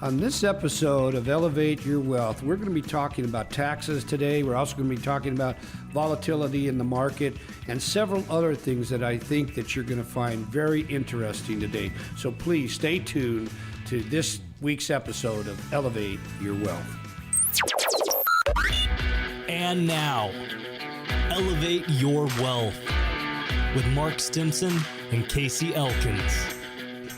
On this episode of Elevate Your Wealth, we're going to be talking about taxes today. We're also going to be talking about volatility in the market and several other things that I think that you're going to find very interesting today. So please stay tuned to this week's episode of Elevate Your Wealth. And now, Elevate Your Wealth with Mark Stimpson and Casey Elkins.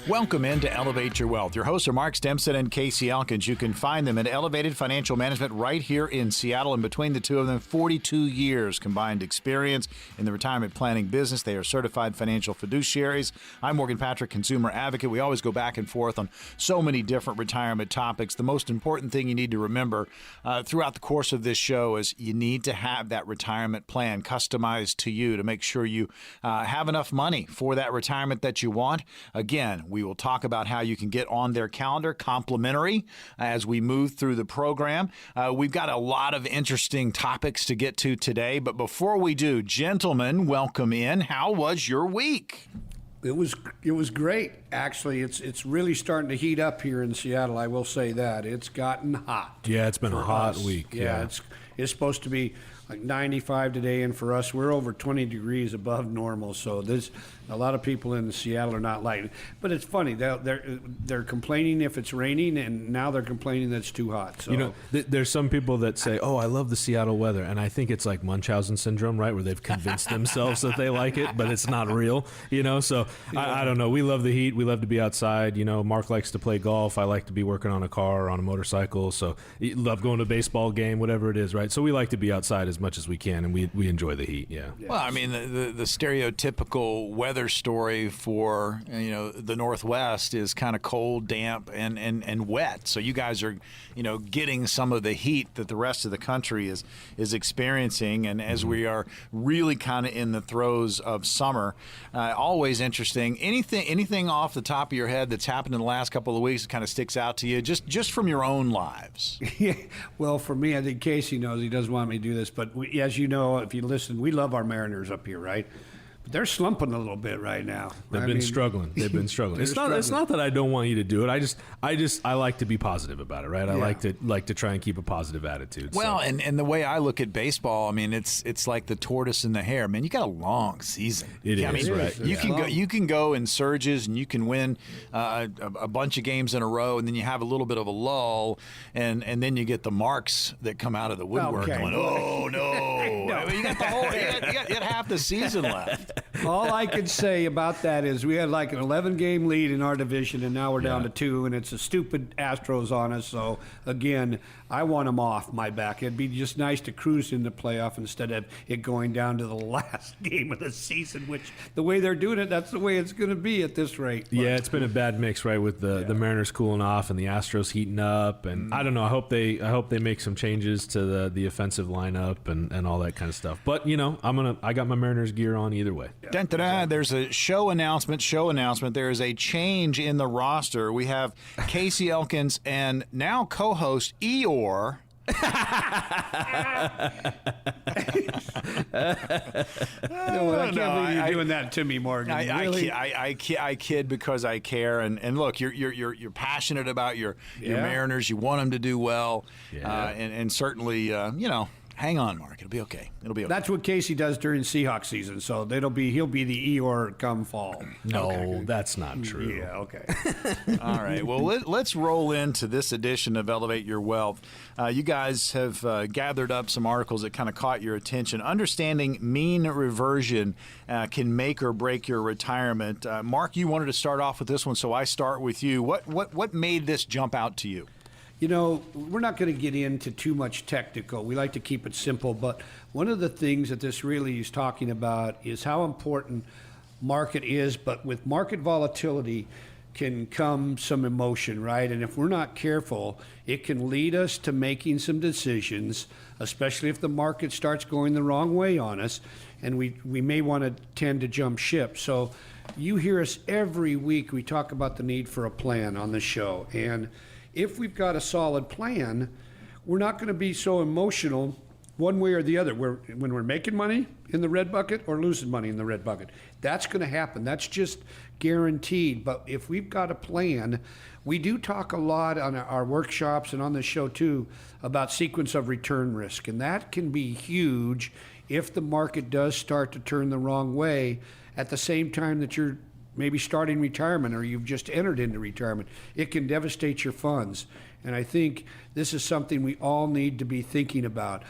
Welcome into Elevate Your Wealth. Your hosts are Mark Stimpson and Casey Elkins. You can find them at Elevated Financial Management right here in Seattle. And between the two of them, 42 years combined experience in the retirement planning business. They are certified financial fiduciaries. I'm Morgan Patrick, consumer advocate. We always go back and forth on so many different retirement topics. The most important thing you need to remember throughout the course of this show is you need to have that retirement plan customized to you to make sure you have enough money for that retirement that you want. Again, we will talk about how you can get on their calendar complimentary as we move through the program. We've got a lot of interesting topics to get to today, but before we do, gentlemen, welcome in. How was your week? It was great. Actually, it's really starting to heat up here in Seattle. I will say that. It's gotten hot. Yeah, it's been a hot week. Yeah, it's supposed to be like 95 today, and for us, we're over 20 degrees above normal. So a lot of people in Seattle are not liking it. But it's funny, they're complaining if it's raining, and now they're complaining that it's too hot. So, you know, there's some people that say, "Oh, I love the Seattle weather," and I think it's like Munchausen syndrome, right, where they've convinced themselves that they like it, but it's not real. You know, so I don't know. We love the heat. We love to be outside. You know, Mark likes to play golf. I like to be working on a car or on a motorcycle. So love going to a baseball game, whatever it is, right? So we like to be outside as much as we can, and we enjoy the heat. Yeah. Well, I mean, the stereotypical weather story for the Northwest is kind of cold, damp, and wet. So you guys are getting some of the heat that the rest of the country is experiencing, and as we are really kind of in the throes of summer, always interesting. Anything off the top of your head that's happened in the last couple of weeks that kind of sticks out to you, just from your own lives? Yeah. Well, for me, I think Casey knows he doesn't want me to do this, but as you know, if you listen, we love our Mariners up here, right? They're slumping a little bit right now. They've been struggling. It's not that I don't want you to do it. I like to be positive about it, right? I like to try and keep a positive attitude. Well, so. and the way I look at baseball, I mean, it's like the tortoise and the hare. Man, you got a long season. It is, right? You can go in surges, and you can win a bunch of games in a row, and then you have a little bit of a lull, and then you get the marks that come out of the woodwork going, oh no. No. I mean, you got half the season left. All I can say about that is we had like an 11-game lead in our division, and now we're down to 2, and it's a stupid Astros on us. So, again, I want them off my back. It'd be just nice to cruise in the playoff instead of it going down to the last game of the season, which the way they're doing it, that's the way it's going to be at this rate. But, yeah, it's been a bad mix, right, with the Mariners cooling off and the Astros heating up. And I don't know. I hope they make some changes to the offensive lineup and all that kind of stuff. But, I got my Mariners gear on either way. Yeah, exactly. There's a show announcement. There is a change in the roster. We have Casey Elkins and now co-host Eeyore. I can't believe you're doing that to me, Morgan. Really? I kid because I care. And look, you're passionate about your Mariners. You want them to do well. Yeah. And certainly, hang on, Mark. It'll be okay. That's what Casey does during Seahawks season. So he'll be the Eeyore come fall. No, okay. That's not true. Yeah, okay. All right. Well, let's roll into this edition of Elevate Your Wealth. You guys have gathered up some articles that kind of caught your attention. Understanding mean reversion can make or break your retirement. Mark, you wanted to start off with this one, so I start with you. What made this jump out to you? We're not going to get into too much technical. We like to keep it simple, but one of the things that this really is talking about is how important market is, but with market volatility can come some emotion, right? And if we're not careful, it can lead us to making some decisions, especially if the market starts going the wrong way on us, and we may want to tend to jump ship. So you hear us every week, we talk about the need for a plan on the show, and if we've got a solid plan, we're not going to be so emotional one way or the other. When we're making money in the red bucket or losing money in the red bucket. That's going to happen. That's just guaranteed. But if we've got a plan, we do talk a lot on our workshops and on the show too about sequence of return risk. And that can be huge if the market does start to turn the wrong way at the same time that you're maybe starting retirement or you've just entered into retirement. It can devastate your funds. And I think this is something we all need to be thinking about.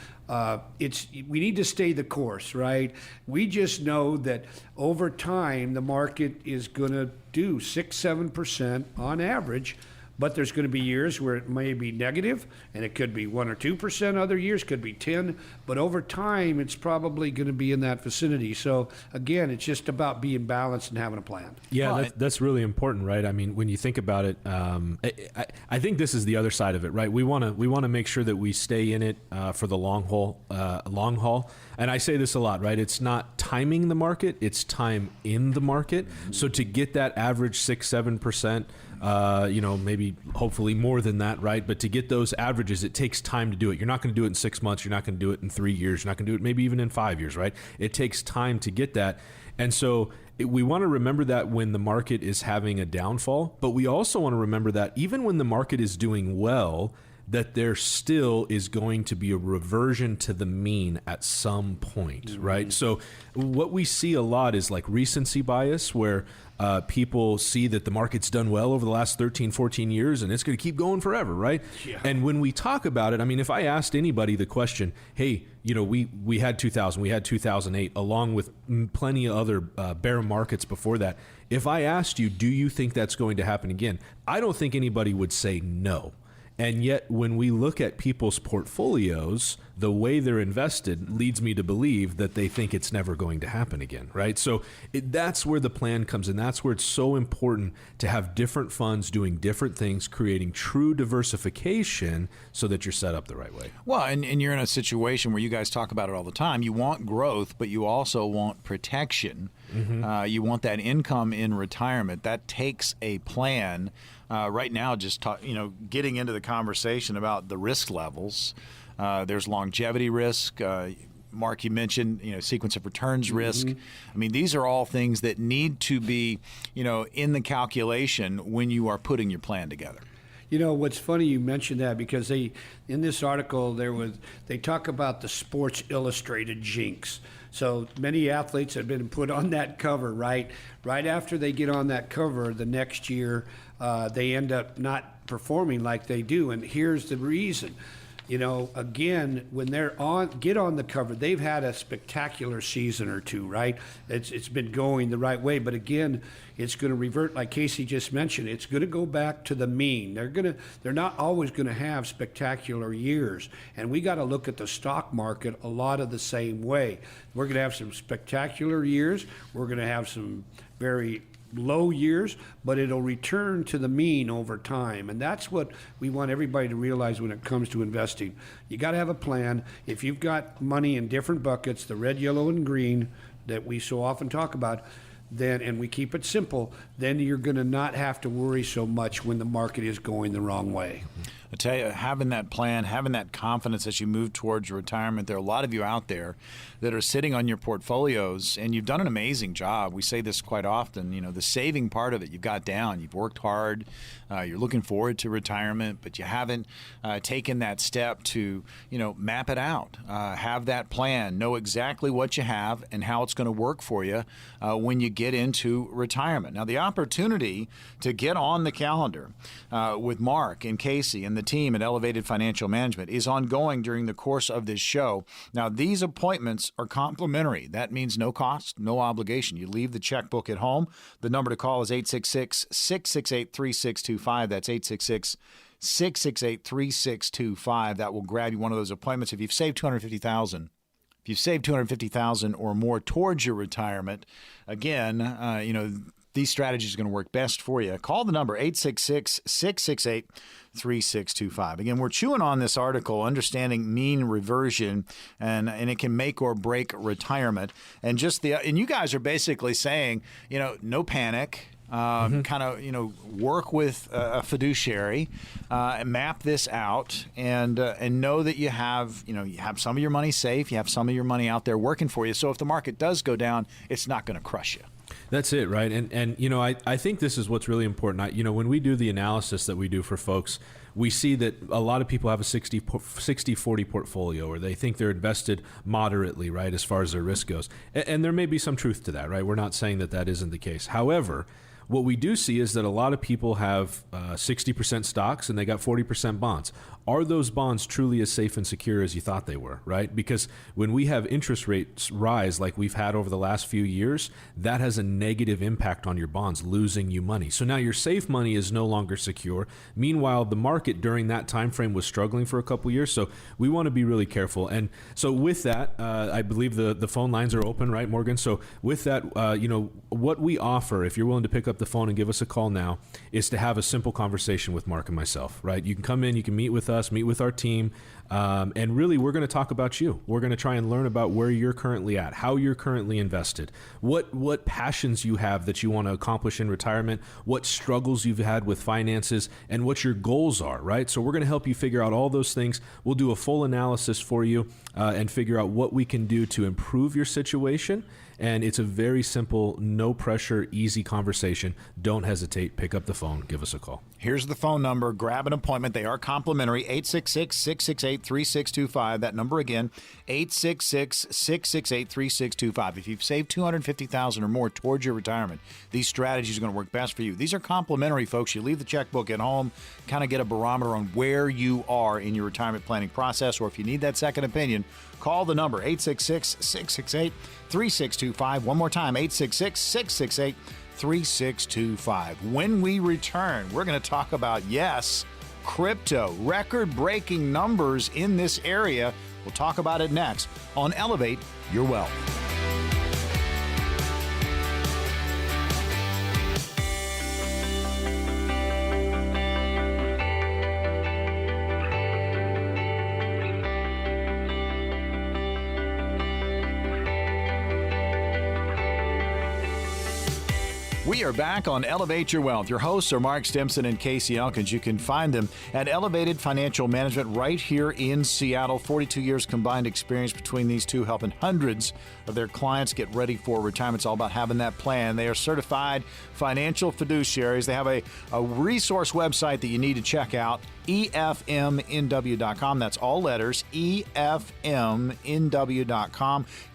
We need to stay the course, right? We just know that over time, the market is going to do 6-7% on average, but there's going to be years where it may be negative, and it could be 1 or 2%. Other years could be 10, but over time, it's probably going to be in that vicinity. So again, it's just about being balanced and having a plan. Yeah, that's really important, right? I mean, when you think about it, I think this is the other side of it, right? We want to make sure that we stay in it for the long haul. And I say this a lot, right? It's not timing the market; it's time in the market. Mm-hmm. So to get that average 6-7%. Maybe hopefully more than that, right? But to get those averages, it takes time to do it. You're not going to do it in 6 months. You're not going to do it in 3 years. You're not going to do it maybe even in 5 years, right? It takes time to get that. And so we want to remember that when the market is having a downfall, but we also want to remember that even when the market is doing well, that there still is going to be a reversion to the mean at some point, right? So what we see a lot is like recency bias, where people see that the market's done well over the last 13, 14 years and it's going to keep going forever, right? Yeah. And when we talk about it, I mean, if I asked anybody the question, hey, we had 2000, we had 2008, along with plenty of other bear markets before that. If I asked you, do you think that's going to happen again? I don't think anybody would say no. And yet, when we look at people's portfolios, the way they're invested leads me to believe that they think it's never going to happen again, right? So that's where the plan comes in. That's where it's so important to have different funds doing different things, creating true diversification so that you're set up the right way. Well, and you're in a situation where you guys talk about it all the time. You want growth, but you also want protection. Mm-hmm. You want that income in retirement. That takes a plan. Right now, just getting into the conversation about the risk levels. There's longevity risk. Mark, you mentioned sequence of returns risk. I mean, these are all things that need to be in the calculation when you are putting your plan together. What's funny you mentioned that, because in this article they talk about the Sports Illustrated jinx. So many athletes have been put on that cover, right? Right after they get on that cover, the next year they end up not performing like they do. And here's the reason. Again, when get on the cover, they've had a spectacular season or two, right? It's been going the right way, but again, it's going to revert, like Casey just mentioned. It's going to go back to the mean. They're not always going to have spectacular years, and we got to look at the stock market a lot of the same way. We're going to have some spectacular years. We're going to have some very low years, but it'll return to the mean over time. And that's what we want everybody to realize when it comes to investing. You got to have a plan. If you've got money in different buckets, the red, yellow, and green that we so often talk about, and we keep it simple, then you're going to not have to worry so much when the market is going the wrong way. I tell you, having that plan, having that confidence as you move towards retirement, there are a lot of you out there that are sitting on your portfolios, and you've done an amazing job. We say this quite often, the saving part of it you've got down. You've worked hard. You're looking forward to retirement, but you haven't taken that step to, map it out, have that plan, know exactly what you have and how it's going to work for you when you get into retirement. Now, the opportunity to get on the calendar with Mark and Casey and the team at Elevated Financial Management is ongoing during the course of this show. Now, these appointments are complimentary. That means no cost, no obligation. You leave the checkbook at home. The number to call is 866-668-3625. That's 866-668-3625. That will grab you one of those appointments. If you've saved $250,000 or more towards your retirement, again, these strategies are going to work best for you. Call the number 866-668-3625. Again, we're chewing on this article, Understanding Mean Reversion, and it can make or break retirement. And and you guys are basically saying, no panic. Kind of, work with a fiduciary, map this out, and know that you have some of your money safe, you have some of your money out there working for you. So if the market does go down, it's not going to crush you. That's it, right? And I think this is what's really important. When we do the analysis that we do for folks, we see that a lot of people have a 60-40 portfolio, or they think they're invested moderately, right, as far as their risk goes. And there may be some truth to that, right? We're not saying that that isn't the case. However, what we do see is that a lot of people have 60% stocks and they got 40% bonds. Are those bonds truly as safe and secure as you thought they were, right? Because when we have interest rates rise like we've had over the last few years, that has a negative impact on your bonds, losing you money. So now your safe money is no longer secure. Meanwhile, the market during that time frame was struggling for a couple years. So we want to be really careful. And so with that, I believe the phone lines are open, right, Morgan? So with that, what we offer, if you're willing to pick up the phone and give us a call now, is to have a simple conversation with Mark and myself, right? You can come in, you can meet with us, meet with our team, and really we're going to talk about you. We're going to try and learn about where you're currently at, how you're currently invested, what passions you have that you want to accomplish in retirement, what struggles you've had with finances, and what your goals are, right? So we're going to help you figure out all those things. We'll do a full analysis for you and figure out what we can do to improve your situation. And it's a very simple, no pressure, easy conversation. Don't hesitate. Pick up the phone. Give us a call. Here's the phone number. Grab an appointment. They are complimentary. 866-668-3625. That number again, 866-668-3625. If you've saved $250,000 or more towards your retirement, these strategies are going to work best for you. These are complimentary, folks. You leave the checkbook at home, kind of get a barometer on where you are in your retirement planning process, or if you need that second opinion, call the number, 866-668-3625. One more time, 866-668-3625. When we return, we're going to talk about, yes, crypto, record-breaking numbers in this area. We'll talk about it next on Elevate Your Wealth. We are back on Elevate Your Wealth. Your hosts are Mark Stimpson and Casey Elkins. You can find them at Elevated Financial Management right here in Seattle. 42 years combined experience between these two, helping hundreds of their clients get ready for retirement. It's all about having that plan. They are certified financial fiduciaries. They have a resource website that you need to check out, efmnw.com. That's all letters, efmnw.com.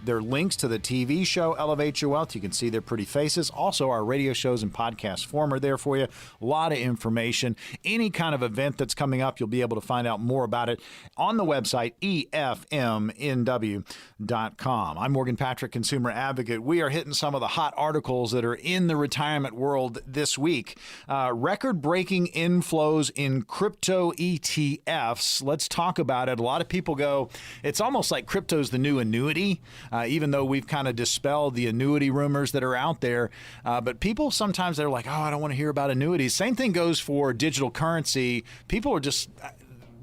There are links to the TV show Elevate Your Wealth. You can see their pretty faces. Also, our radio shows and podcast form are there for you. A lot of information. Any kind of event that's coming up, you'll be able to find out more about it on the website, efmnw.com. I'm Morgan Patrick, consumer advocate. We are hitting some of the hot articles that are in the retirement world this week. Record-breaking inflows in crypto ETFs. Let's talk about it. A lot of people go, it's almost like crypto's the new annuity, even though we've kind of dispelled the annuity rumors that are out there. But people sometimes they're like, oh, I don't want to hear about annuities. Same thing goes for digital currency. People are just,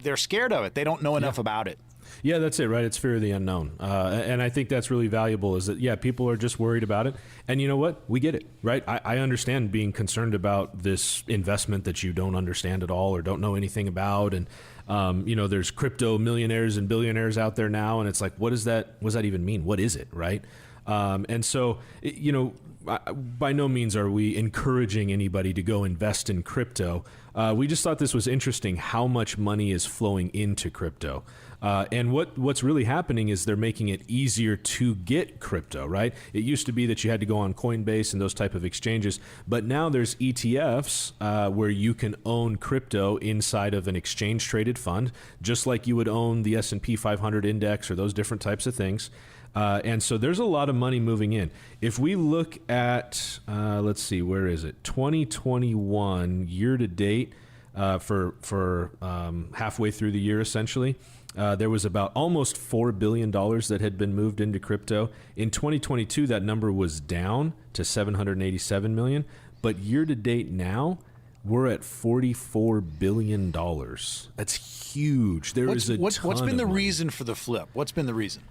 they're scared of it. They don't know enough about it. Yeah, that's it, right? It's fear of the unknown. And I think that's really valuable is that, people are just worried about it. And you know what? We get it, right? I understand being concerned about this investment that you don't understand at all or don't know anything about. And, there's crypto millionaires and billionaires out there now. And it's like, what does that even mean? What is it, right? And so, by no means are we encouraging anybody to go invest in crypto. We just thought this was interesting how much money is flowing into crypto. And what's really happening is they're making it easier to get crypto, right? It used to be that you had to go on Coinbase and those type of exchanges, but now there's ETFs where you can own crypto inside of an exchange-traded fund, just like you would own the S&P 500 index or those different types of things. And so there's a lot of money moving in. If we look at, let's see, where is it? 2021 year to date for halfway through the year, essentially. There was about almost $4 billion that had been moved into crypto. In 2022, that number was down to $787 million. But year to date now, we're at $44 billion. That's huge. What's been the reason for the flip? What's been the reason?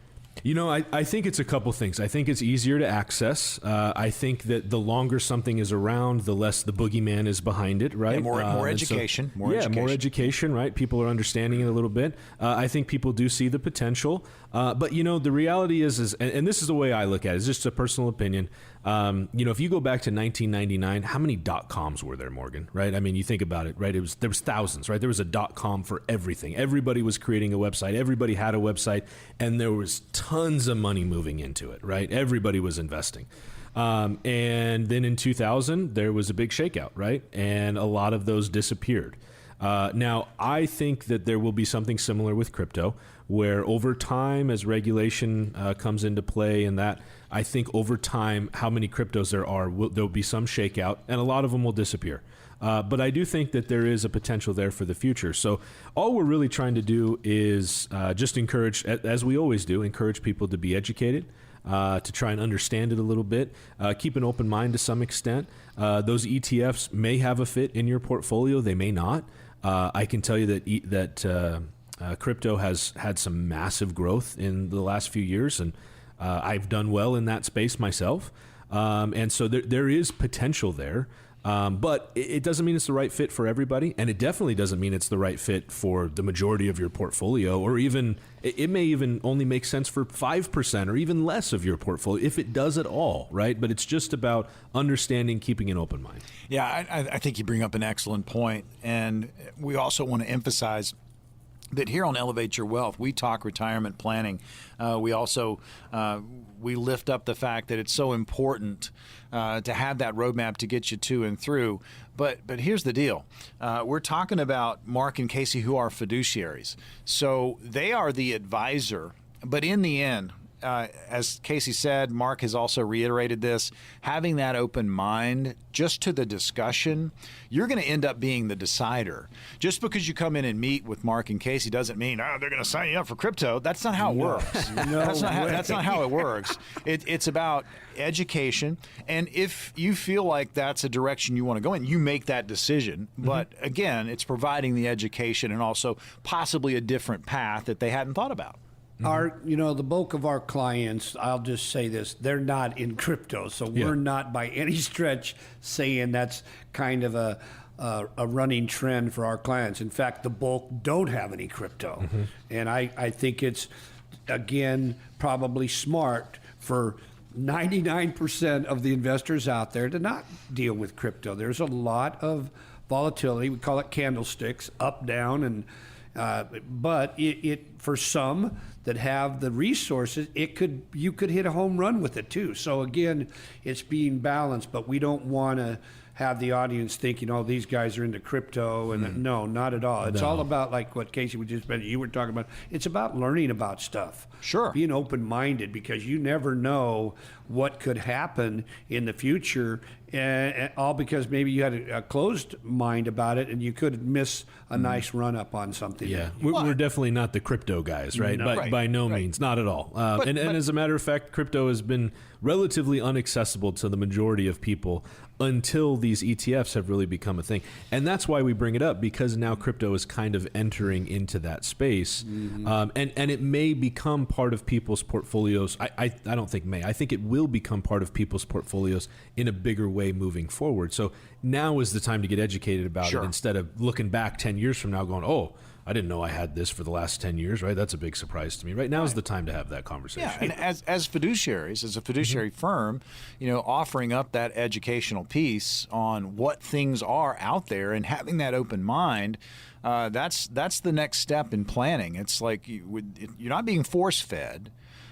I think it's a couple things. I think it's easier to access. I think that the longer something is around, the less the boogeyman is behind it, right? Yeah, more education. More education, right? People are understanding it a little bit. I think people do see the potential. But, the reality is and this is the way I look at it, it's just a personal opinion. If you go back to 1999, how many .coms were there, Morgan, right? I mean, you think about it, right? There was thousands, right? There was a .com for everything. Everybody was creating a website. Everybody had a website, and there was tons of money moving into it, right? Everybody was investing. And then in 2000, there was a big shakeout, right? And a lot of those disappeared. Now, I think that there will be something similar with crypto, where over time, as regulation comes into play and that, I think over time, how many cryptos there are, there'll be some shakeout, and a lot of them will disappear. But I do think that there is a potential there for the future. So all we're really trying to do is just encourage, as we always do, encourage people to be educated, to try and understand it a little bit, keep an open mind to some extent. Those ETFs may have a fit in your portfolio. They may not. I can tell you that crypto has had some massive growth in the last few years, and I've done well in that space myself. And so there is potential there. But it doesn't mean it's the right fit for everybody, and it definitely doesn't mean it's the right fit for the majority of your portfolio, or even it may even only make sense for 5% or even less of your portfolio, if it does at all, right? But it's just about understanding, keeping an open mind. Yeah, I think you bring up an excellent point, and we also want to emphasize that here on Elevate Your Wealth, we talk retirement planning. We also we lift up the fact that it's so important to have that roadmap to get you to and through. But here's the deal. We're talking about Mark and Casey, who are fiduciaries. So they are the advisor. But in the end, as Casey said, Mark has also reiterated this, having that open mind just to the discussion, you're going to end up being the decider. Just because you come in and meet with Mark and Casey doesn't mean, they're going to sign you up for crypto. That's not how it works. That's not how it works. It's about education. And if you feel like that's a direction you want to go in, you make that decision. But again, it's providing the education and also possibly a different path that they hadn't thought about. The bulk of our clients, I'll just say this, they're not in crypto. So we're not by any stretch saying that's kind of a running trend for our clients. In fact, the bulk don't have any crypto. And I think it's, again, probably smart for 99% of the investors out there to not deal with crypto. There's a lot of volatility. We call it candlesticks, up, down, and but it for some that have the resources, you could hit a home run with it too. So again, it's being balanced, but we don't want to have the audience thinking, these guys are into crypto, and no, not at all. It's all about, like what Casey was just mentioning, you were talking about, it's about learning about stuff. Sure. Being open-minded, because you never know what could happen in the future, and all because maybe you had a closed mind about it, and you could miss a nice run-up on something. Yeah, we're definitely not the crypto guys, right? No. By no means, not at all. And as a matter of fact, crypto has been relatively inaccessible to the majority of people until these ETFs have really become a thing. And that's why we bring it up, because now crypto is kind of entering into that space. And it may become part of people's portfolios. I don't think may. I think it will become part of people's portfolios in a bigger way moving forward. So now is the time to get educated about it, instead of looking back 10 years from now going, I didn't know I had this for the last 10 years, right? That's a big surprise to me. Right now is the time to have that conversation. Yeah, and as fiduciaries, as a fiduciary firm, offering up that educational piece on what things are out there and having that open mind, that's the next step in planning. It's like you're not being force-fed.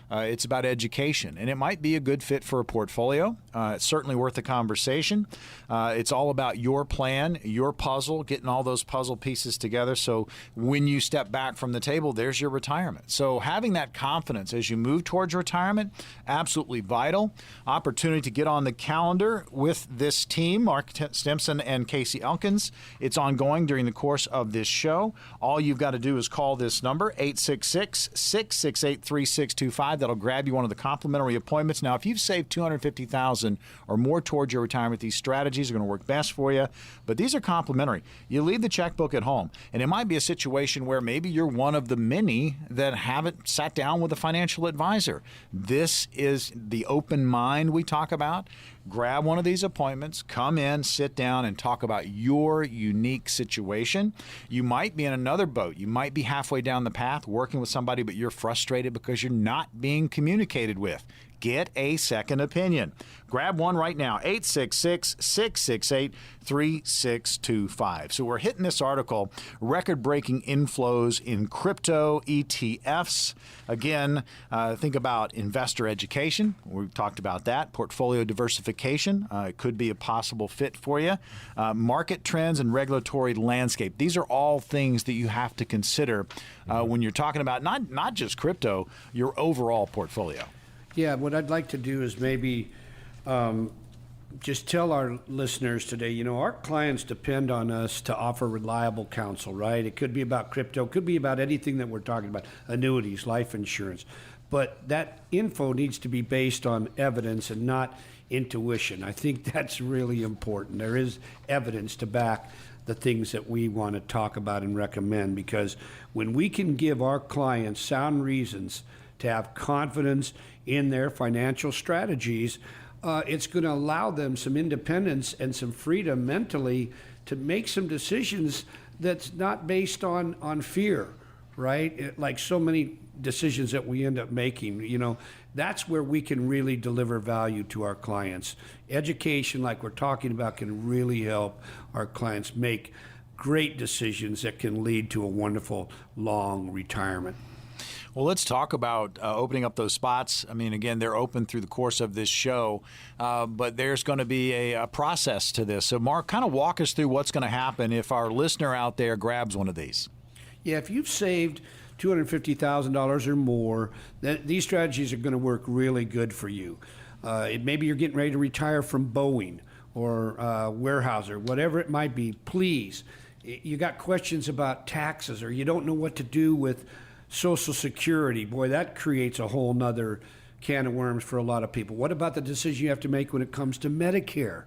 It's about education, and it might be a good fit for a portfolio. It's certainly worth a conversation. It's all about your plan, your puzzle, getting all those puzzle pieces together. So when you step back from the table, there's your retirement. So having that confidence as you move towards retirement, absolutely vital. Opportunity to get on the calendar with this team, Mark Stimpson and Casey Elkins. It's ongoing during the course of this show. All you've got to do is call this number, 866-668-3625. side. That'll grab you one of the complimentary appointments. Now, if you've saved $250,000 or more towards your retirement, these strategies are going to work best for you. But these are complimentary. You leave the checkbook at home, and it might be a situation where maybe you're one of the many that haven't sat down with a financial advisor. This is the open mind we talk about. Grab one of these appointments, come in, sit down, and talk about your unique situation. You might be in another boat. You might be halfway down the path working with somebody, but you're frustrated because you're not being communicated with. Get a second opinion. Grab one right now, 866-668-3625. So we're hitting this article, record-breaking inflows in crypto ETFs. Again, think about investor education. We've talked about that. Portfolio diversification. It could be a possible fit for you. Market trends and regulatory landscape. These are all things that you have to consider when you're talking about not just crypto, your overall portfolio. Yeah, what I'd like to do is maybe just tell our listeners today, our clients depend on us to offer reliable counsel, right? It could be about crypto, it could be about anything that we're talking about, annuities, life insurance. But that info needs to be based on evidence and not intuition. I think that's really important. There is evidence to back the things that we want to talk about and recommend, because when we can give our clients sound reasons to have confidence in their financial strategies, it's going to allow them some independence and some freedom mentally to make some decisions that's not based on fear, right? Like so many decisions that we end up making, that's where we can really deliver value to our clients. Education, like we're talking about, can really help our clients make great decisions that can lead to a wonderful long retirement. Well, let's talk about opening up those spots. I mean, again, they're open through the course of this show, but there's going to be a process to this. So, Mark, kind of walk us through what's going to happen if our listener out there grabs one of these. Yeah, if you've saved $250,000 or more, these strategies are going to work really good for you. Maybe you're getting ready to retire from Boeing or Weyerhaeuser, whatever it might be. Please, you got questions about taxes, or you don't know what to do with Social Security. Boy, that creates a whole nother can of worms for a lot of people. What about the decision you have to make when it comes to Medicare?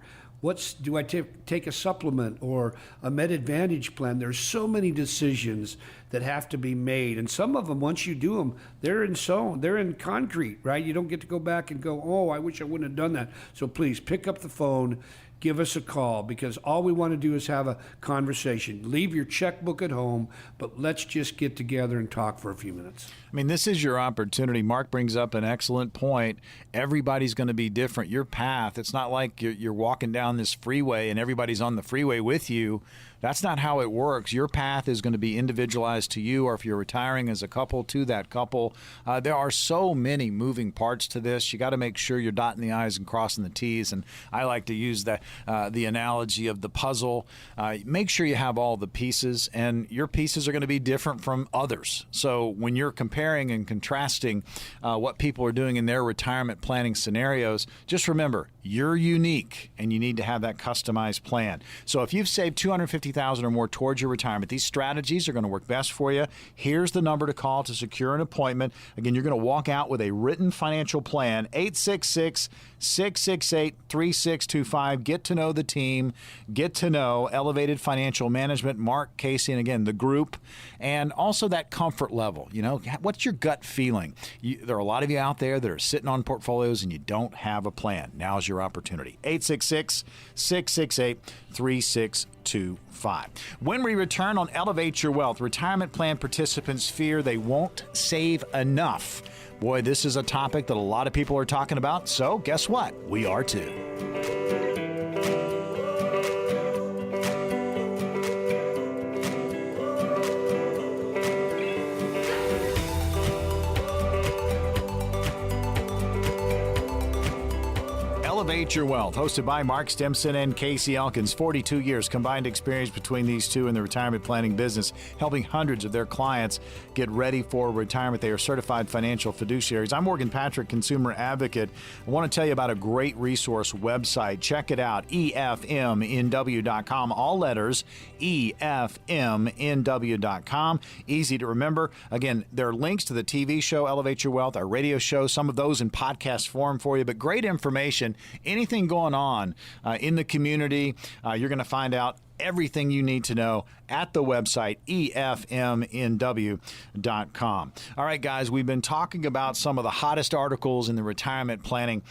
Do I take a supplement or a Med Advantage plan? There's so many decisions that have to be made, and some of them, once you do them, they're in concrete, right? You don't get to go back and go, oh, I wish I wouldn't have done that. So please pick up the phone, give us a call, because all we want to do is have a conversation. Leave your checkbook at home, but let's just get together and talk for a few minutes. I mean, this is your opportunity. Mark brings up an excellent point. Everybody's going to be different. Your path, it's not like you're walking down this freeway and everybody's on the freeway with you. That's not how it works. Your path is going to be individualized to you, or if you're retiring as a couple, to that couple. There are so many moving parts to this. You got to make sure you're dotting the I's and crossing the T's. And I like to use the analogy of the puzzle. Make sure you have all the pieces, and your pieces are going to be different from others. So when you're comparing and contrasting what people are doing in their retirement planning scenarios, just remember, you're unique, and you need to have that customized plan. So if you've saved $250,000 or more towards your retirement, these strategies are going to work best for you. Here's the number to call to secure an appointment. Again, you're going to walk out with a written financial plan, 866-668-3625. Get to know the team. Get to know Elevated Financial Management, Mark, Casey, and again, the group. And also that comfort level. What's your gut feeling? There are a lot of you out there that are sitting on portfolios and you don't have a plan. Now's your opportunity. 866-668-3625. When we return on Elevate Your Wealth, retirement plan participants fear they won't save enough. Boy, this is a topic that a lot of people are talking about, so guess what? We are too. Elevate Your Wealth, hosted by Mark Stimpson and Casey Elkins. 42 years combined experience between these two in the retirement planning business, helping hundreds of their clients get ready for retirement. They are certified financial fiduciaries. I'm Morgan Patrick, consumer advocate. I want to tell you about a great resource website. Check it out, efmnw.com. All letters, efmnw.com. Easy to remember. Again, there are links to the TV show Elevate Your Wealth, our radio show, some of those in podcast form for you, but great information. Anything going on in the community, you're going to find out everything you need to know at the website, efmnw.com. All right, guys, we've been talking about some of the hottest articles in the retirement planning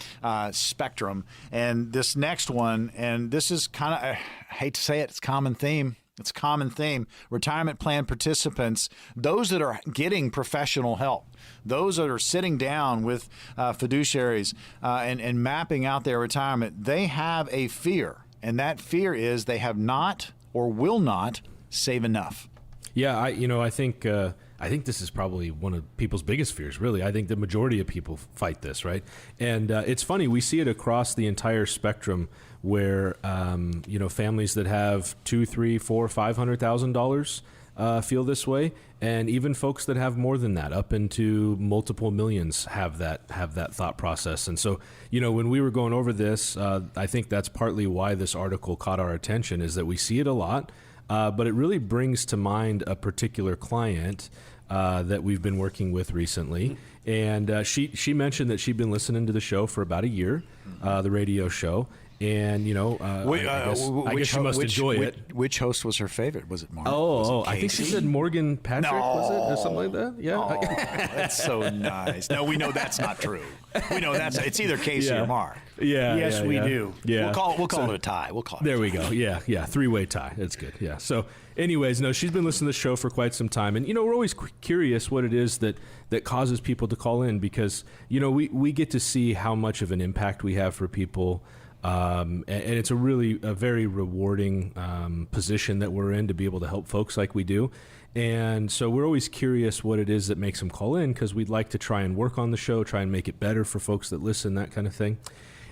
spectrum. And this next one, and this is kind of, I hate to say it, it's a common theme. It's a common theme. Retirement plan participants, those that are getting professional help, those that are sitting down with fiduciaries and mapping out their retirement, they have a fear. And that fear is they have not or will not save enough. Yeah, I think this is probably one of people's biggest fears, really. I think the majority of people fight this, right? And it's funny, we see it across the entire spectrum where, families that have $200,000, $300,000, $500,000 feel this way. And even folks that have more than that, up into multiple millions, have that thought process. And so, when we were going over this, I think that's partly why this article caught our attention, is that we see it a lot, but it really brings to mind a particular client that we've been working with recently. And she mentioned that she'd been listening to the show for about a year, the radio show. And, I guess she must enjoy it. Which host was her favorite? Was it Mark? I think she said Morgan Patrick, was it? Or something like that? Yeah. Oh, that's so nice. No, we know that's not true. We know it's either Casey or Mark. Yeah. Yes, we do. Yeah. We'll call it a tie. There we go. Yeah. Three-way tie. That's good. Yeah. So anyways, no, she's been listening to the show for quite some time. And, we're always curious what it is that causes people to call in, because, we get to see how much of an impact we have for people. And it's a very rewarding position that we're in, to be able to help folks like we do. And so we're always curious what it is that makes them call in, because we'd like to try and work on the show, try and make it better for folks that listen, that kind of thing.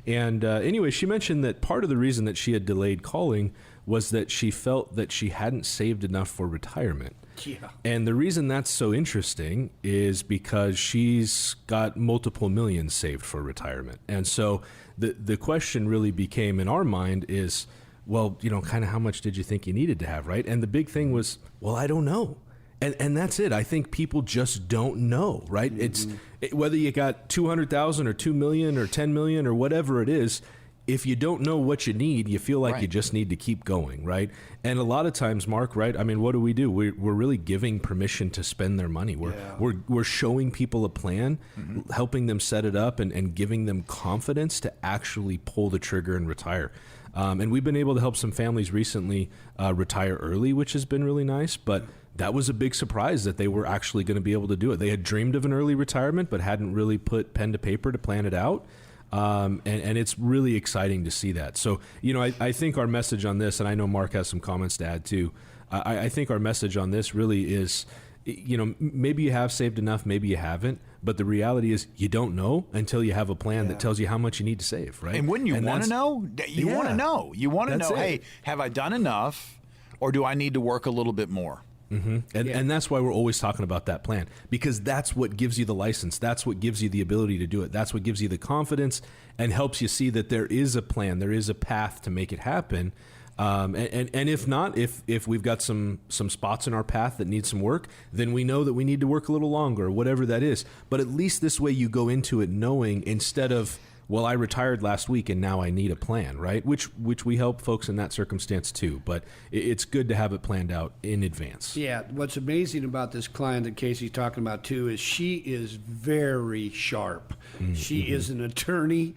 And anyway, she mentioned that part of the reason that she had delayed calling was that she felt that she hadn't saved enough for retirement. Yeah. And the reason that's so interesting is because she's got multiple millions saved for retirement. And so the question really became in our mind is, well, kind of how much did you think you needed to have, right? And the big thing was, well, I don't know. And that's it. I think people just don't know, right? Mm-hmm. Whether you got 200,000 or 2 million or 10 million or whatever it is, if you don't know what you need, you feel like you just need to keep going, right? And a lot of times, Mark, right? I mean, what do? We're really giving permission to spend their money. We're showing people a plan, mm-hmm. helping them set it up, and giving them confidence to actually pull the trigger and retire. And we've been able to help some families recently retire early, which has been really nice. But that was a big surprise that they were actually going to be able to do it. They had dreamed of an early retirement, but hadn't really put pen to paper to plan it out. And it's really exciting to see that. So, I think our message on this, and I know Mark has some comments to add too, I think our message on this really is, maybe you have saved enough, maybe you haven't, but the reality is you don't know until you have a plan that tells you how much you need to save, right? And wouldn't you want to know? You want to know. You want to know, hey, have I done enough, or do I need to work a little bit more? Mm-hmm. And that's why we're always talking about that plan, because that's what gives you the license. That's what gives you the ability to do it. That's what gives you the confidence and helps you see that there is a plan, there is a path to make it happen. And if not, if we've got some spots in our path that need some work, then we know that we need to work a little longer, or whatever that is. But at least this way you go into it knowing, instead of, well, I retired last week and now I need a plan, right? Which we help folks in that circumstance too. But it's good to have it planned out in advance. Yeah. What's amazing about this client that Casey's talking about too is she is very sharp. Mm-hmm. She is an attorney.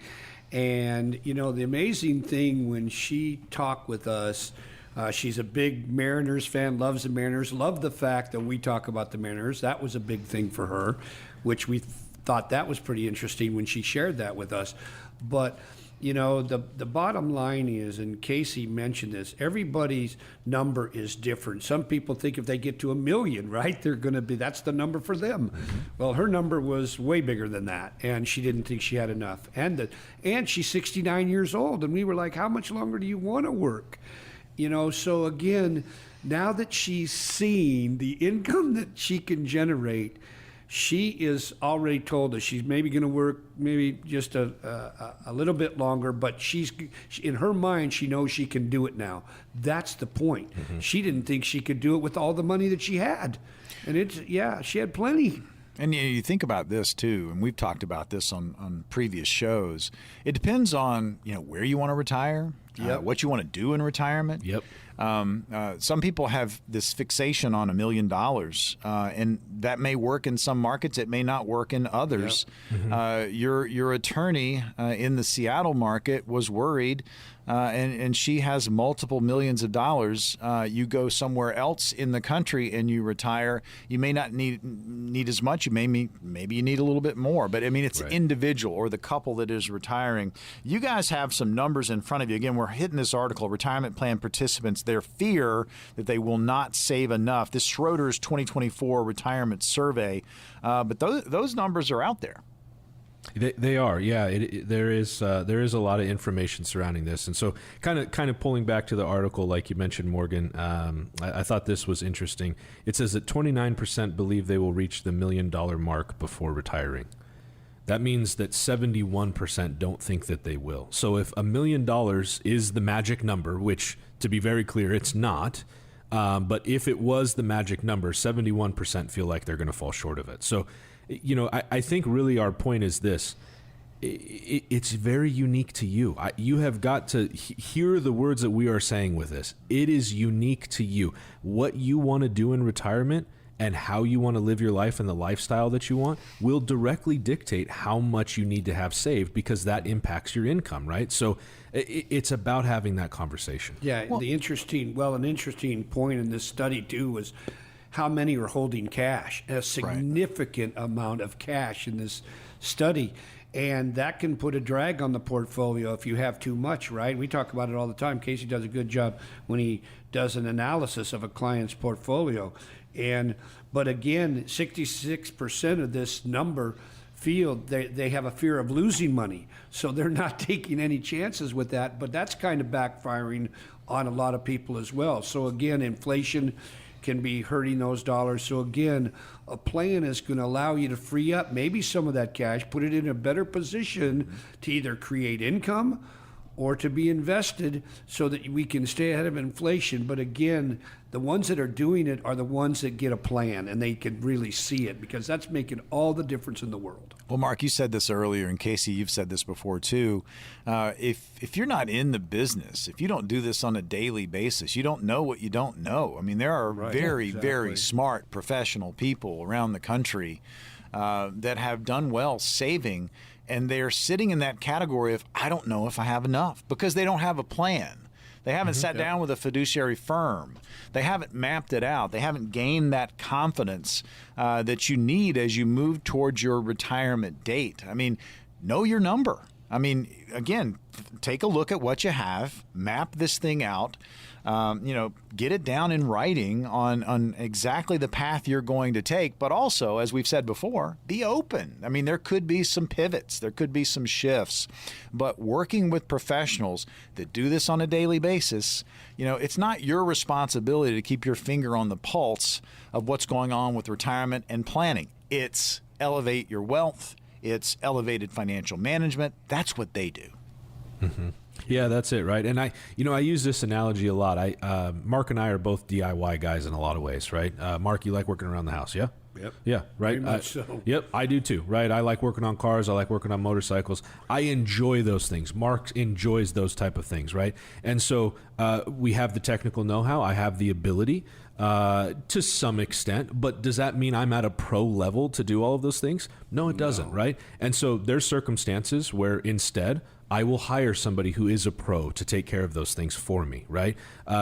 And, the amazing thing when she talked with us, she's a big Mariners fan, loves the Mariners, loved the fact that we talk about the Mariners. That was a big thing for her, which we thought that was pretty interesting when she shared that with us. But You know, the bottom line is, and Casey mentioned this, everybody's number is different. Some people think if they get to 1 million, right, that's the number for them. Well, her number was way bigger than that, and she didn't think she had enough. And she's 69 years old, and we were like, how much longer do you want to work? You know, so again, now that she's seen the income that she can generate, she is already told us she's maybe going to work maybe just a little bit longer, but in her mind, she knows she can do it now. That's the point. She didn't think she could do it with all the money that she had. And she had plenty. And you think about this too, and we've talked about this on previous shows. It depends on where you want to retire, what you want to do in retirement. Yep. Some people have this fixation on $1 million, and that may work in some markets. It may not work in others. Yep. Your attorney in the Seattle market was worried, and she has multiple millions of dollars. You go somewhere else in the country and you retire, you may not need as much. Maybe you need a little bit more. But I mean, it's right. The individual or the couple that is retiring. You guys have some numbers in front of you. Again, we're hitting this article, retirement plan participants, their fear that they will not save enough. This Schroeder's 2024 retirement survey, but those numbers are out there. They are, yeah. There is a lot of information surrounding this, and so kind of pulling back to the article, like you mentioned, Morgan. I thought this was interesting. It says that 29% believe they will reach the $1 million mark before retiring. That means that 71% don't think that they will. So if $1 million is the magic number, which, to be very clear, it's not, but if it was the magic number, 71% feel like they're going to fall short of it. So, I think really our point is this. It's very unique to you. You have got to hear the words that we are saying with this. It is unique to you. What you want to do in retirement and how you want to live your life and the lifestyle that you want will directly dictate how much you need to have saved, because that impacts your income, right? So it's about having that conversation. Yeah, an interesting point in this study too was how many are holding cash, a significant amount of cash in this study. And that can put a drag on the portfolio if you have too much, right? We talk about it all the time. Casey does a good job when he does an analysis of a client's portfolio. But again, 66% of this number feel they have a fear of losing money. So they're not taking any chances with that. But that's kind of backfiring on a lot of people as well. So again, inflation can be hurting those dollars. So again, a plan is going to allow you to free up maybe some of that cash, put it in a better position to either create income or to be invested so that we can stay ahead of inflation. But again, the ones that are doing it are the ones that get a plan and they can really see it, because that's making all the difference in the world. Well, Mark, you said this earlier, and Casey, you've said this before too. If you're not in the business, if you don't do this on a daily basis, you don't know what you don't know. I mean, there are very smart professional people around the country that have done well saving, and they're sitting in that category of, I don't know if I have enough, because they don't have a plan. They haven't sat down with a fiduciary firm. They haven't mapped it out. They haven't gained that confidence that you need as you move towards your retirement date. I mean, know your number. I mean, again, take a look at what you have, map this thing out, get it down in writing on exactly the path you're going to take. But also, as we've said before, be open. I mean, there could be some pivots. There could be some shifts. But working with professionals that do this on a daily basis, it's not your responsibility to keep your finger on the pulse of what's going on with retirement and planning. It's Elevate Your Wealth. It's Elevated Financial Management. That's what they do. Mm-hmm. Yeah, that's it, right? And I use this analogy a lot. Mark and I are both DIY guys in a lot of ways, right? Mark, you like working around the house, yeah? Yep. Yeah, right. Very much so. Yep, I do too, right? I like working on cars. I like working on motorcycles. I enjoy those things. Mark enjoys those type of things, right? And so we have the technical know-how. I have the ability to some extent, but does that mean I'm at a pro level to do all of those things? No, it doesn't, right? And so there's circumstances where instead I will hire somebody who is a pro to take care of those things for me, right?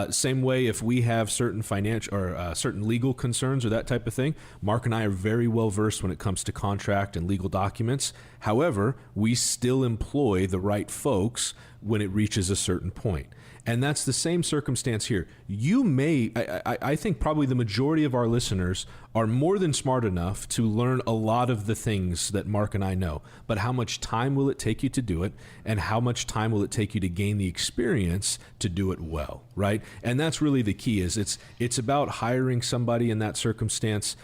Same way, if we have certain financial or certain legal concerns or that type of thing, Mark and I are very well versed when it comes to contract and legal documents. However, we still employ the right folks when it reaches a certain point. And that's the same circumstance here. You may, I think probably the majority of our listeners are more than smart enough to learn a lot of the things that Mark and I know. But how much time will it take you to do it? And how much time will it take you to gain the experience to do it well, right? And that's really the key. Is it's about hiring somebody in that circumstance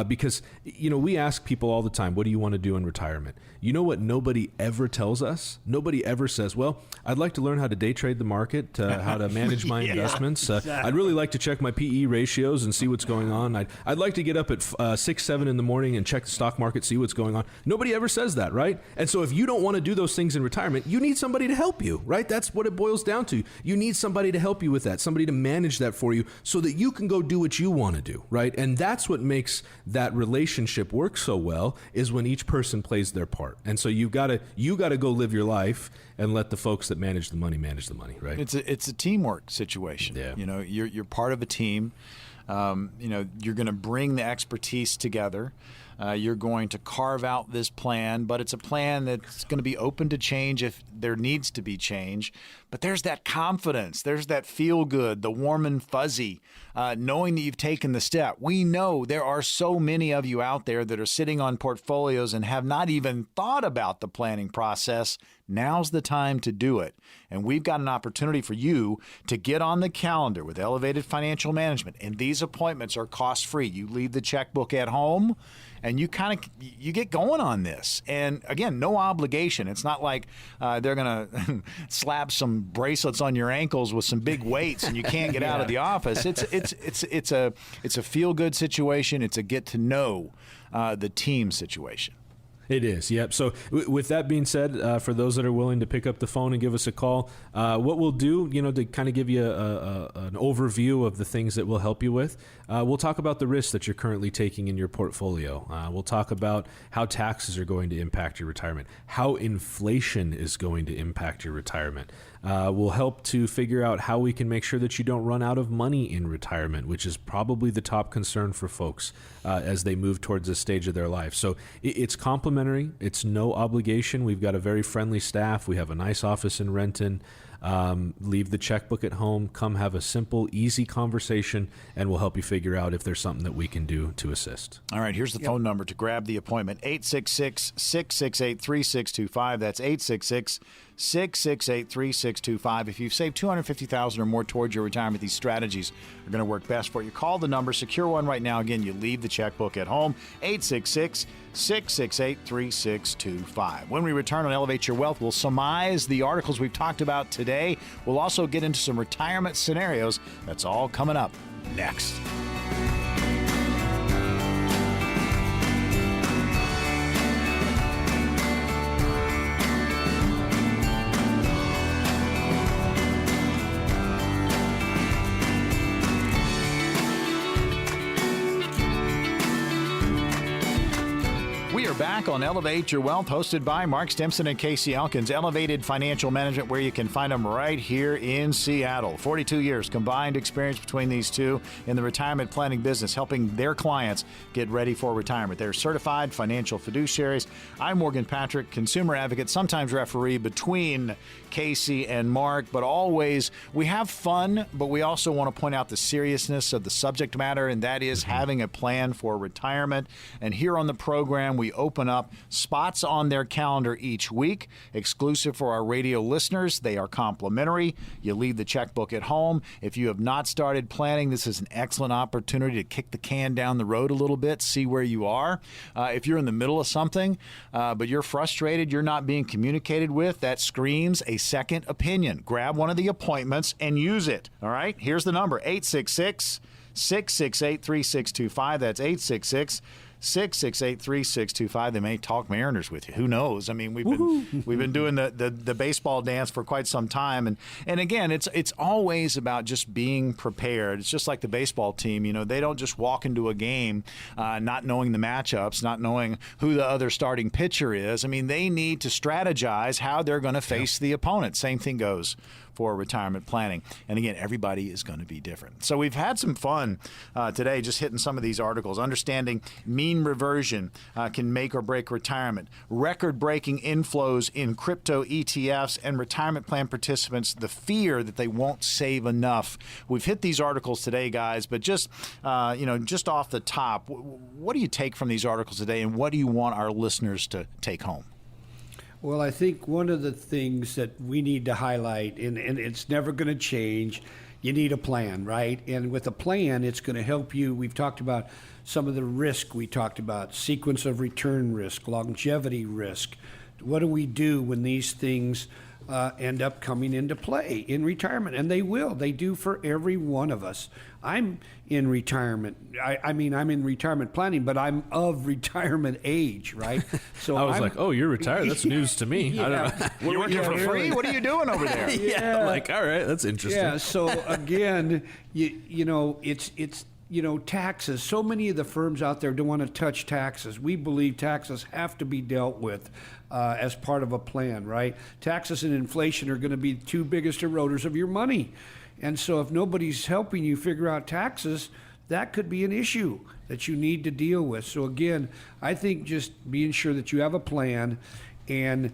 because, we ask people all the time, what do you want to do in retirement? You know what nobody ever tells us? Nobody ever says, well, I'd like to learn how to day trade the market, how to manage my investments. I'd really like to check my PE ratios and see what's going on. I'd like to get up at 6, 7 in the morning and check the stock market, see what's going on. Nobody ever says that, right? And so if you don't want to do those things in retirement, you need somebody to help you, right? That's what it boils down to. You need somebody to help you with that, somebody to manage that for you so that you can go do what you want to do, right? And that's what makes that relationship work so well, is when each person plays their part. And so you got to go live your life and let the folks that manage the money, right? It's a teamwork situation. Yeah. You're part of a team. You're going to bring the expertise together. You're going to carve out this plan, but it's a plan that's going to be open to change if there needs to be change. But there's that confidence. There's that feel good, the warm and fuzzy, knowing that you've taken the step. We know there are so many of you out there that are sitting on portfolios and have not even thought about the planning process. Now's the time to do it. And we've got an opportunity for you to get on the calendar with Elevated Financial Management. And these appointments are cost-free. You leave the checkbook at home and you get going on this. And again, no obligation. It's not like they're going to slap some bracelets on your ankles with some big weights and you can't get out of the office. It's a feel-good situation. It's a get-to-know the team situation. It is, yep. So with that being said, for those that are willing to pick up the phone and give us a call, what we'll do, to kind of give you an overview of the things that we'll help you with, we'll talk about the risks that you're currently taking in your portfolio. We'll talk about how taxes are going to impact your retirement, how inflation is going to impact your retirement. We'll help to figure out how we can make sure that you don't run out of money in retirement, which is probably the top concern for folks as they move towards this stage of their life. So it's complimentary. It's no obligation. We've got a very friendly staff. We have a nice office in Renton. Leave the checkbook at home. Come have a simple, easy conversation, and we'll help you figure out if there's something that we can do to assist. All right, here's the phone number to grab the appointment, 866-668-3625. That's 866-668-3625. If you've saved $250,000 or more towards your retirement, these strategies are going to work best for you. Call the number, secure one right now. Again, you leave the checkbook at home, 866-668-3625. When we return on Elevate Your Wealth, we'll surmise the articles we've talked about today. We'll also get into some retirement scenarios. That's all coming up next. Back on Elevate Your Wealth, hosted by Mark Stimpson and Casey Elkins. Elevated Financial Management, where you can find them right here in Seattle. 42 years combined experience between these two in the retirement planning business, helping their clients get ready for retirement. They're certified financial fiduciaries. I'm Morgan Patrick, consumer advocate, sometimes referee between Casey and Mark, but always we have fun, but we also want to point out the seriousness of the subject matter, and that is having a plan for retirement. And here on the program, we open up spots on their calendar each week, exclusive for our radio listeners. They are complimentary. You leave the checkbook at home. If you have not started planning, this is an excellent opportunity to kick the can down the road a little bit, see where you are. If you're in the middle of something, but you're frustrated, you're not being communicated with, that screams a second opinion. Grab one of the appointments and use it. All right? Here's the number, 866-668-3625. That's 866 668-3625. They may talk Mariners with you. Who knows? I mean, we've been doing the baseball dance for quite some time, and again, it's always about just being prepared. It's just like the baseball team. You know, they don't just walk into a game not knowing the matchups, not knowing who the other starting pitcher is. I mean, they need to strategize how they're going to face the opponent. Same thing goes for retirement planning. And again, everybody is going to be different. So we've had some fun today just hitting some of these articles. Understanding mean reversion can make or break retirement. Record-breaking inflows in crypto ETFs, and retirement plan participants, the fear that they won't save enough. We've hit these articles today, guys, but just off the top, what do you take from these articles today, and what do you want our listeners to take home? Well, I think one of the things that we need to highlight, and it's never going to change, you need a plan, right? And with a plan, it's going to help you. We've talked about some of the risk we talked about, sequence of return risk, longevity risk. What do we do when these things end up coming into play in retirement? And they will. They do for every one of us. I'm in retirement. I mean, I'm in retirement planning, but I'm of retirement age, right? So I was like, oh, you're retired? That's news to me. Yeah. I don't know. You're working for free? What are you doing over there? Yeah, like, all right, that's interesting. Yeah, so again, it's taxes. So many of the firms out there don't want to touch taxes. We believe taxes have to be dealt with as part of a plan, right? Taxes and inflation are going to be the two biggest eroders of your money. And so if nobody's helping you figure out taxes, that could be an issue that you need to deal with. So again, I think just being sure that you have a plan and,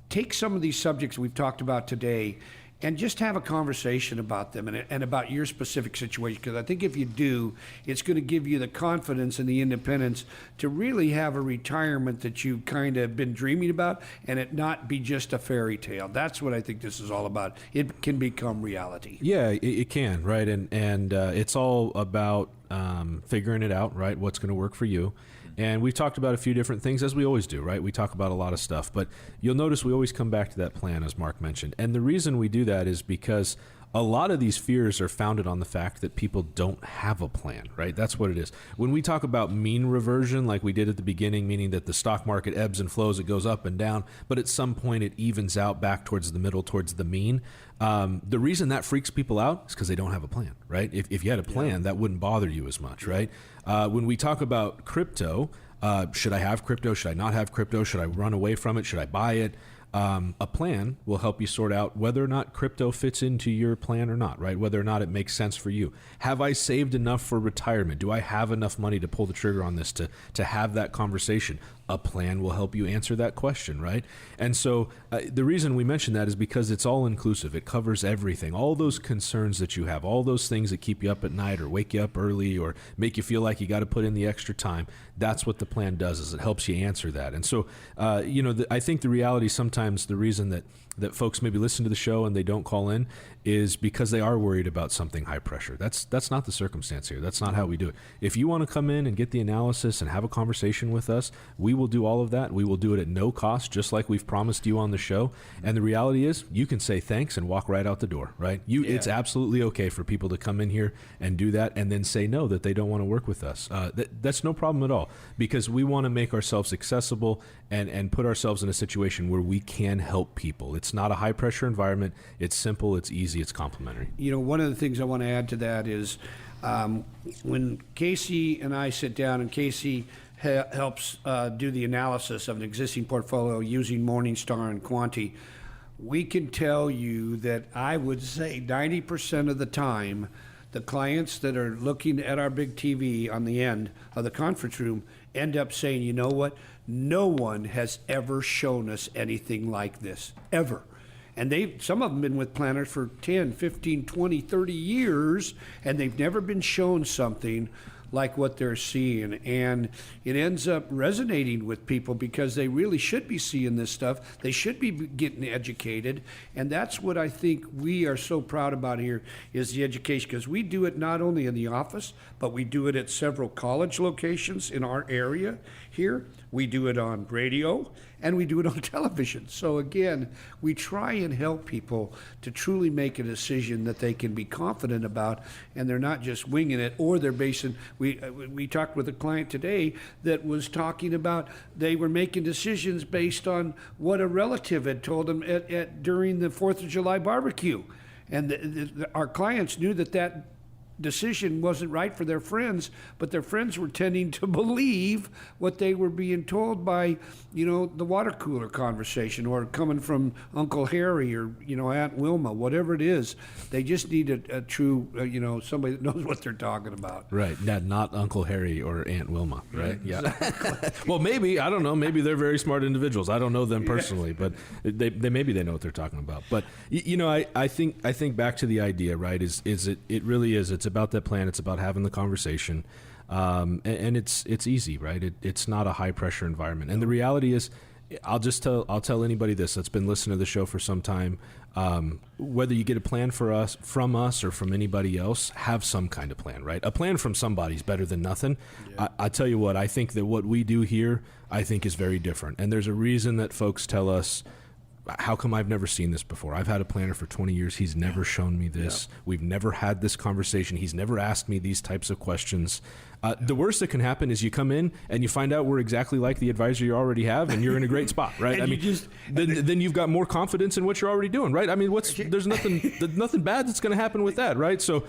take some of these subjects we've talked about today and just have a conversation about them and about your specific situation. Because I think if you do, it's going to give you the confidence and the independence to really have a retirement that you've kind of been dreaming about and it not be just a fairy tale. That's what I think this is all about. It can become reality. Yeah, it can, right? And it's all about figuring it out, right? What's going to work for you. And we've talked about a few different things, as we always do, right? We talk about a lot of stuff, but you'll notice we always come back to that plan, as Mark mentioned. And the reason we do that is because a lot of these fears are founded on the fact that people don't have a plan, right? That's what it is. When we talk about mean reversion, like we did at the beginning, meaning that the stock market ebbs and flows, it goes up and down, but at some point it evens out back towards the middle, towards the mean. The reason that freaks people out is because they don't have a plan, right? If you had a plan, that wouldn't bother you as much, right? When we talk about crypto, should I have crypto? Should I not have crypto? Should I run away from it? Should I buy it? A plan will help you sort out whether or not crypto fits into your plan or not, right? Whether or not it makes sense for you. Have I saved enough for retirement? Do I have enough money to pull the trigger on this to have that conversation? A plan will help you answer that question, right? And so the reason we mention that is because it's all inclusive. It covers everything. All those concerns that you have, all those things that keep you up at night or wake you up early or make you feel like you got to put in the extra time. That's what the plan does, is it helps you answer that. And so, I think the reality sometimes, the reason that folks maybe listen to the show and they don't call in is because they are worried about something high pressure. That's not the circumstance here. That's not how we do it. If you want to come in and get the analysis and have a conversation with us, we will do all of that. We will do it at no cost, just like we've promised you on the show. And the reality is you can say thanks and walk right out the door, right? It's absolutely okay for people to come in here and do that and then say no, that they don't want to work with us. That's no problem at all, because we want to make ourselves accessible and put ourselves in a situation where we can help people. It's not a high pressure environment. It's simple, it's easy, it's complimentary. One of the things I want to add to that is when Casey and I sit down, and Casey helps do the analysis of an existing portfolio using Morningstar and Quanti, we can tell you that I would say 90% of the time, the clients that are looking at our big TV on the end of the conference room end up saying, you know what? No one has ever shown us anything like this, ever. And some of them been with planners for 10, 15, 20, 30 years, and they've never been shown something like what they're seeing. And it ends up resonating with people because they really should be seeing this stuff. They should be getting educated. And that's what I think we are so proud about here is the education, because we do it not only in the office, but we do it at several college locations in our area here. We do it on radio, and we do it on television. So again, we try and help people to truly make a decision that they can be confident about, and they're not just winging it, or they're basing. We talked with a client today that was talking about they were making decisions based on what a relative had told them during the 4th of July barbecue. And our clients knew that decision wasn't right for their friends, but their friends were tending to believe what they were being told by, the water cooler conversation, or coming from Uncle Harry or, Aunt Wilma, whatever it is. They just need a true, somebody that knows what they're talking about. Right. Not Uncle Harry or Aunt Wilma, right? Yeah. Exactly. Well, maybe, I don't know, maybe they're very smart individuals. I don't know them personally, but maybe they know what they're talking about. But, I think back to the idea, right, it really is. It's about that plan. It's about having the conversation. And it's easy, right? It's not a high pressure environment. And the reality is, I'll tell anybody this that's been listening to the show for some time, whether you get a plan from us or from anybody else, have some kind of plan, right? A plan from somebody is better than nothing. Yeah. I tell you what, I think that what we do here, I think is very different. And there's a reason that folks tell us, how come I've never seen this before? I've had a planner for 20 years. He's never shown me this. Yeah. We've never had this conversation. He's never asked me these types of questions. The worst that can happen is you come in and you find out we're exactly like the advisor you already have, and you're in a great spot, right? Then you've got more confidence in what you're already doing, right? I mean, there's nothing bad that's going to happen with that, right? So,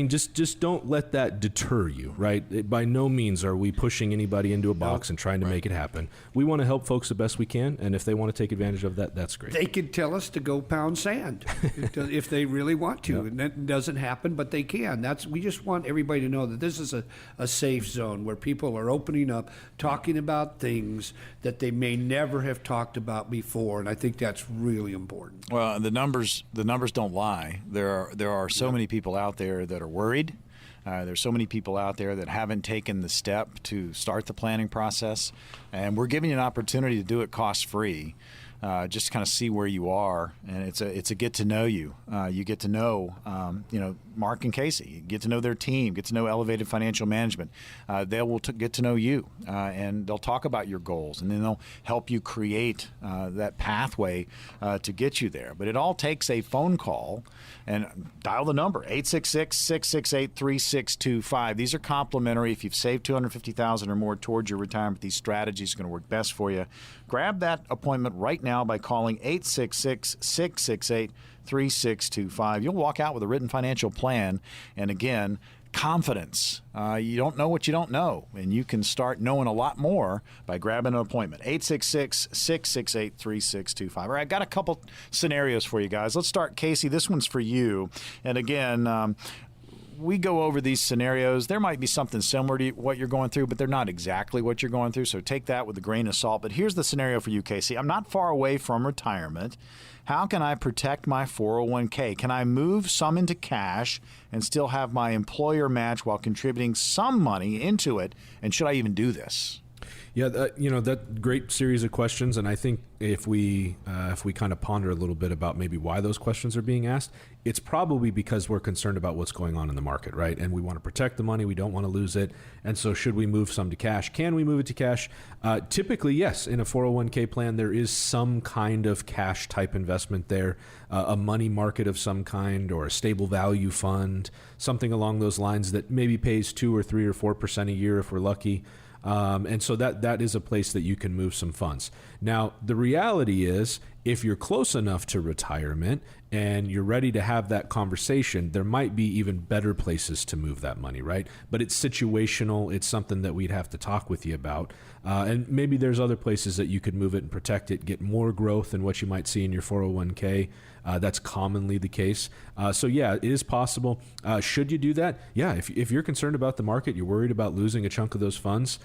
just don't let that deter you, right? By no means are we pushing anybody into a box and trying to make it happen. We want to help folks the best we can, and if they want to take advantage of that, that's great. They could tell us to go pound sand if they really want to, and that doesn't happen, but they can. We just want everybody to know that this is a safe zone where people are opening up, talking about things that they may never have talked about before, and I think that's really important. Well, the numbers don't lie. There are so many people out there that are worried. There's so many people out there that haven't taken the step to start the planning process, and we're giving you an opportunity to do it cost-free. Just kind of see where you are, and it's a get to know you. You get to know, Mark and Casey. You get to know their team. Get to know Elevated Financial Management. They will get to know you, and they'll talk about your goals, and then they'll help you create that pathway to get you there. But it all takes a phone call, and dial the number 866-668-3625. These are complimentary. If you've saved $250,000 or more towards your retirement, these strategies are going to work best for you. Grab that appointment right now by calling 866-668-3625. You'll walk out with a written financial plan, and again, confidence. You don't know what you don't know, and you can start knowing a lot more by grabbing an appointment. 866-668-3625. All right, I've got a couple scenarios for you guys. Let's start, Casey. This one's for you. And again, we go over these scenarios. There might be something similar to what you're going through, but they're not exactly what you're going through, so take that with a grain of salt. But here's the scenario for you, Casey. I'm not far away from retirement. How can I protect my 401k? Can I move some into cash and still have my employer match while contributing some money into it? And should I even do this? Yeah, that great series of questions, and I think if we kind of ponder a little bit about maybe why those questions are being asked, it's probably because we're concerned about what's going on in the market, right? And we want to protect the money, we don't want to lose it, and so should we move some to cash? Can we move it to cash? Typically, yes. In a 401k plan, there is some kind of cash type investment there, a money market of some kind, or a stable value fund, something along those lines that maybe pays 2 or 3 or 4% a year if we're lucky. And so that is a place that you can move some funds. Now, the reality is, if you're close enough to retirement and you're ready to have that conversation, there might be even better places to move that money, right? But it's situational. It's something that we'd have to talk with you about. And maybe there's other places that you could move it and protect it, get more growth than what you might see in your 401k. That's commonly the case. So yeah, it is possible. Should you do that? Yeah, if you're concerned about the market, you're worried about losing a chunk of those funds,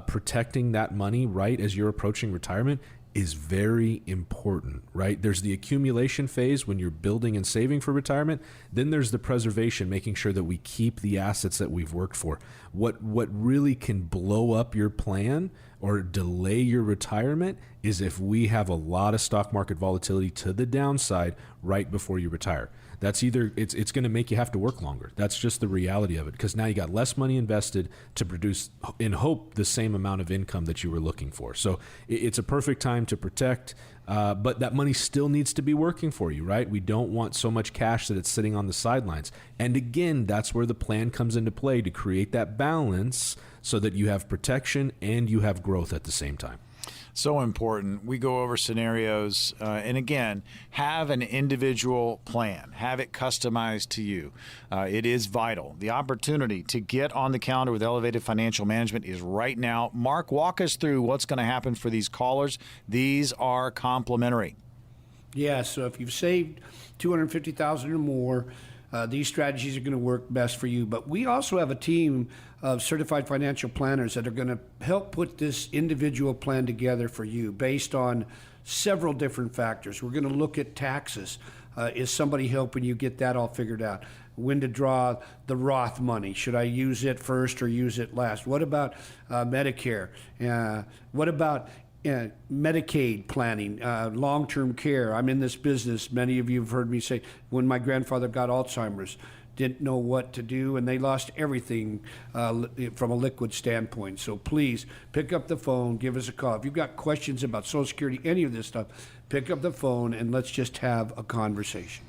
protecting that money right as you're approaching retirement is very important, right? There's the accumulation phase when you're building and saving for retirement. Then there's the preservation, making sure that we keep the assets that we've worked for. What really can blow up your plan or delay your retirement is if we have a lot of stock market volatility to the downside right before you retire. That's either it's going to make you have to work longer. That's just the reality of it, because now you got less money invested to produce, in hope, the same amount of income that you were looking for. So it's a perfect time to protect, but that money still needs to be working for you, right? We don't want so much cash that it's sitting on the sidelines. And again, that's where the plan comes into play, to create that balance so that you have protection and you have growth at the same time. So important. We go over scenarios, and again, have an individual plan. Have it customized to you. It is vital. The opportunity to get on the calendar with Elevated Financial Management is right now. Mark, walk us through what's going to happen for these callers. These are complimentary. Yeah, so if you've saved $250,000 or more, these strategies are going to work best for you. But we also have a team of certified financial planners that are going to help put this individual plan together for you based on several different factors. We're going to look at taxes. Is somebody helping you get that all figured out? When to draw the Roth money? Should I use it first or use it last? What about Medicare? What about Medicaid planning, long-term care? I'm in this business. Many of you have heard me say, when my grandfather got Alzheimer's, didn't know what to do, and they lost everything from a liquid standpoint. So please pick up the phone, give us a call. If you've got questions about Social Security, any of this stuff, pick up the phone and let's just have a conversation.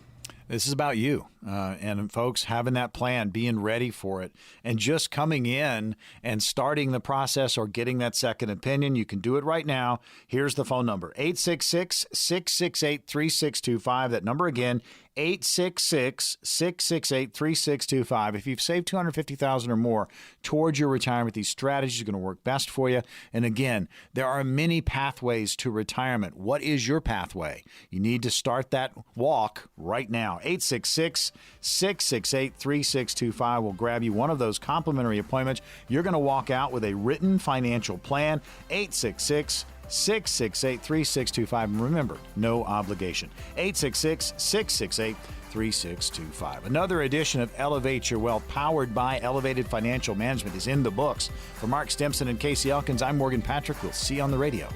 This is about you. And folks, having that plan, being ready for it, and just coming in and starting the process or getting that second opinion, you can do it right now. Here's the phone number, 866-668-3625. That number again, 866-668-3625. If you've saved $250,000 or more towards your retirement, these strategies are going to work best for you. And again, there are many pathways to retirement. What is your pathway? You need to start that walk right now. 866-668-3625 will grab you one of those complimentary appointments. You're going to walk out with a written financial plan. 866-668-3625. And remember, no obligation. 866-668-3625. Another edition of Elevate Your Wealth, powered by Elevated Financial Management, is in the books. For Mark Stimpson and Casey Elkins, I'm Morgan Patrick. We'll see you on the radio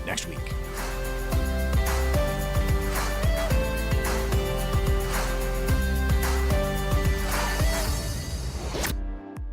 next week.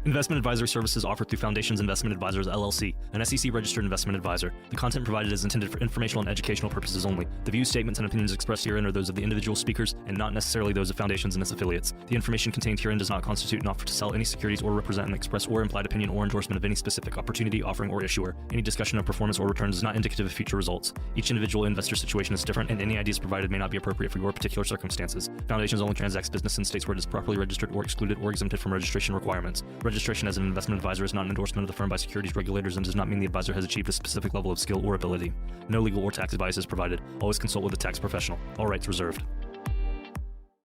Investment advisory services offered through Foundations Investment Advisors, LLC, an SEC-registered investment advisor. The content provided is intended for informational and educational purposes only. The views, statements, and opinions expressed herein are those of the individual speakers and not necessarily those of Foundations and its affiliates. The information contained herein does not constitute an offer to sell any securities or represent an express or implied opinion or endorsement of any specific opportunity, offering, or issuer. Any discussion of performance or returns is not indicative of future results. Each individual investor situation is different, and any ideas provided may not be appropriate for your particular circumstances. Foundations only transacts business in states where it is properly registered or excluded or exempted from registration requirements. Registration as an investment advisor is not an endorsement of the firm by securities regulators and does not mean the advisor has achieved a specific level of skill or ability. No legal or tax advice is provided. Always consult with a tax professional. All rights reserved.